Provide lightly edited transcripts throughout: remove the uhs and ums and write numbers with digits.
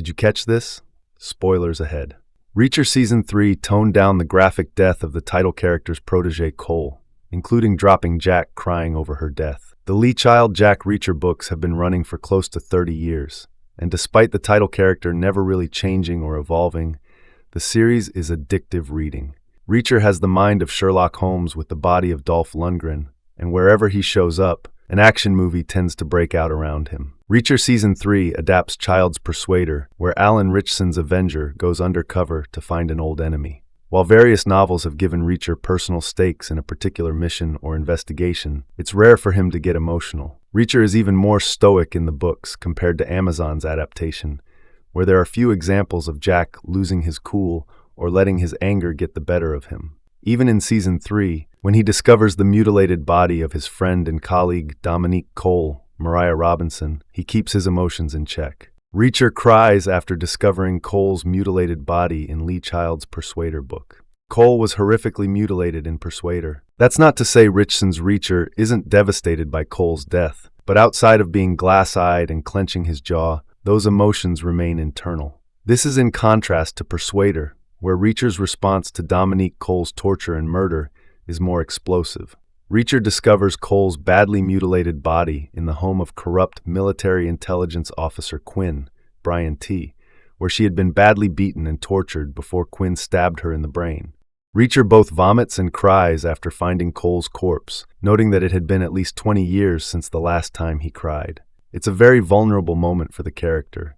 Did you catch this? Spoilers ahead. Reacher Season 3 toned down the graphic death of the title character's protégé Kohl, including dropping Jack crying over her death. The Lee Child Jack Reacher books have been running for close to 30 years, and despite the title character never really changing or evolving, the series is addictive reading. Reacher has the mind of Sherlock Holmes with the body of Dolph Lundgren, and wherever he shows up, an action movie tends to break out around him. Reacher Season 3 adapts Child's Persuader, where Alan Ritchson's Avenger goes undercover to find an old enemy. While various novels have given Reacher personal stakes in a particular mission or investigation, it's rare for him to get emotional. Reacher is even more stoic in the books compared to Amazon's adaptation, where there are few examples of Jack losing his cool or letting his anger get the better of him. Even in Season 3, when he discovers the mutilated body of his friend and colleague Dominique Kohl, Mariah Robinson, he keeps his emotions in check. Reacher cries after discovering Kohl's mutilated body in Lee Child's Persuader book. Kohl was horrifically mutilated in Persuader. That's not to say Ritchson's Reacher isn't devastated by Kohl's death, but outside of being glass-eyed and clenching his jaw, those emotions remain internal. This is in contrast to Persuader, where Reacher's response to Dominique Kohl's torture and murder is more explosive. Reacher discovers Kohl's badly mutilated body in the home of corrupt military intelligence officer Quinn, Brian T., where she had been badly beaten and tortured before Quinn stabbed her in the brain. Reacher both vomits and cries after finding Kohl's corpse, noting that it had been at least 20 years since the last time he cried. It's a very vulnerable moment for the character,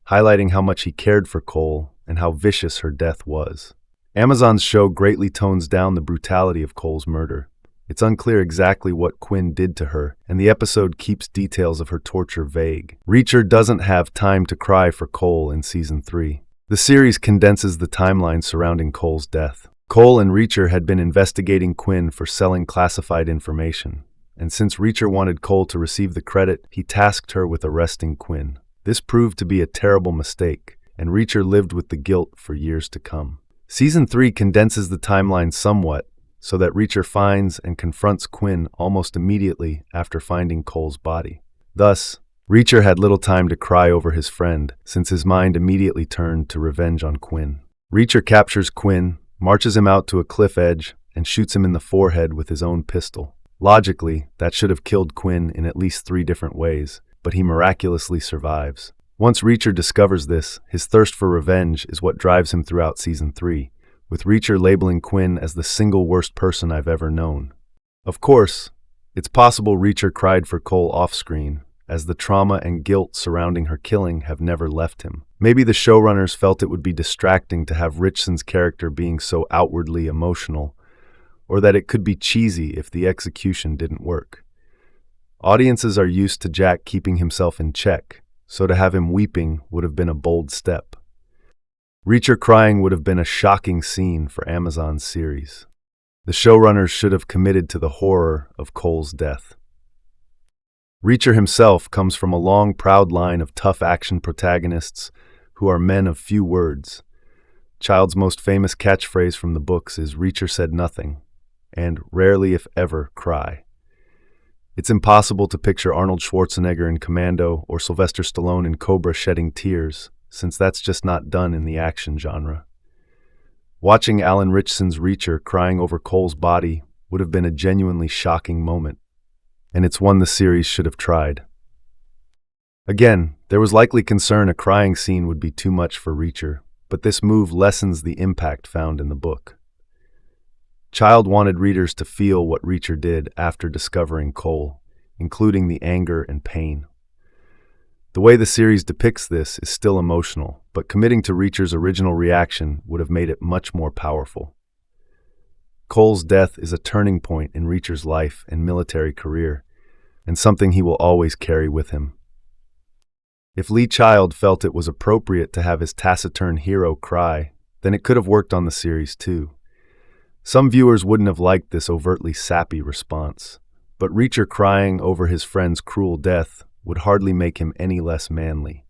highlighting how much he cared for Kohl and how vicious her death was. Amazon's show greatly tones down the brutality of Kohl's murder. It's unclear exactly what Quinn did to her, and the episode keeps details of her torture vague. Reacher doesn't have time to cry for Kohl in Season 3. The series condenses the timeline surrounding Kohl's death. Kohl and Reacher had been investigating Quinn for selling classified information, and since Reacher wanted Kohl to receive the credit, he tasked her with arresting Quinn. This proved to be a terrible mistake, and Reacher lived with the guilt for years to come. Season 3 condenses the timeline somewhat, so that Reacher finds and confronts Quinn almost immediately after finding Kohl's body. Thus, Reacher had little time to cry over his friend, since his mind immediately turned to revenge on Quinn. Reacher captures Quinn, marches him out to a cliff edge, and shoots him in the forehead with his own pistol. Logically, that should have killed Quinn in at least 3 different ways, but he miraculously survives. Once Reacher discovers this, his thirst for revenge is what drives him throughout Season 3, with Reacher labeling Quinn as the single worst person I've ever known. Of course, it's possible Reacher cried for Kohl off-screen, as the trauma and guilt surrounding her killing have never left him. Maybe the showrunners felt it would be distracting to have Ritchson's character being so outwardly emotional, or that it could be cheesy if the execution didn't work. Audiences are used to Jack keeping himself in check, so to have him weeping would have been a bold step. Reacher crying would have been a shocking scene for Amazon's series. The showrunners should have committed to the horror of Kohl's death. Reacher himself comes from a long, proud line of tough action protagonists who are men of few words. Child's most famous catchphrase from the books is "Reacher said nothing," and "rarely if ever cry." It's impossible to picture Arnold Schwarzenegger in Commando or Sylvester Stallone in Cobra shedding tears, since that's just not done in the action genre. Watching Alan Ritchson's Reacher crying over Kohl's body would have been a genuinely shocking moment, and it's one the series should have tried. Again, there was likely concern a crying scene would be too much for Reacher, but this move lessens the impact found in the book. Child wanted readers to feel what Reacher did after discovering Kohl, including the anger and pain. The way the series depicts this is still emotional, but committing to Reacher's original reaction would have made it much more powerful. Kohl's death is a turning point in Reacher's life and military career, and something he will always carry with him. If Lee Child felt it was appropriate to have his taciturn hero cry, then it could have worked on the series too. Some viewers wouldn't have liked this overtly sappy response, but Reacher crying over his friend's cruel death would hardly make him any less manly.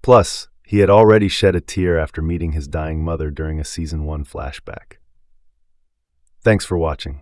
Plus, he had already shed a tear after meeting his dying mother during a Season 1 flashback. Thanks for watching.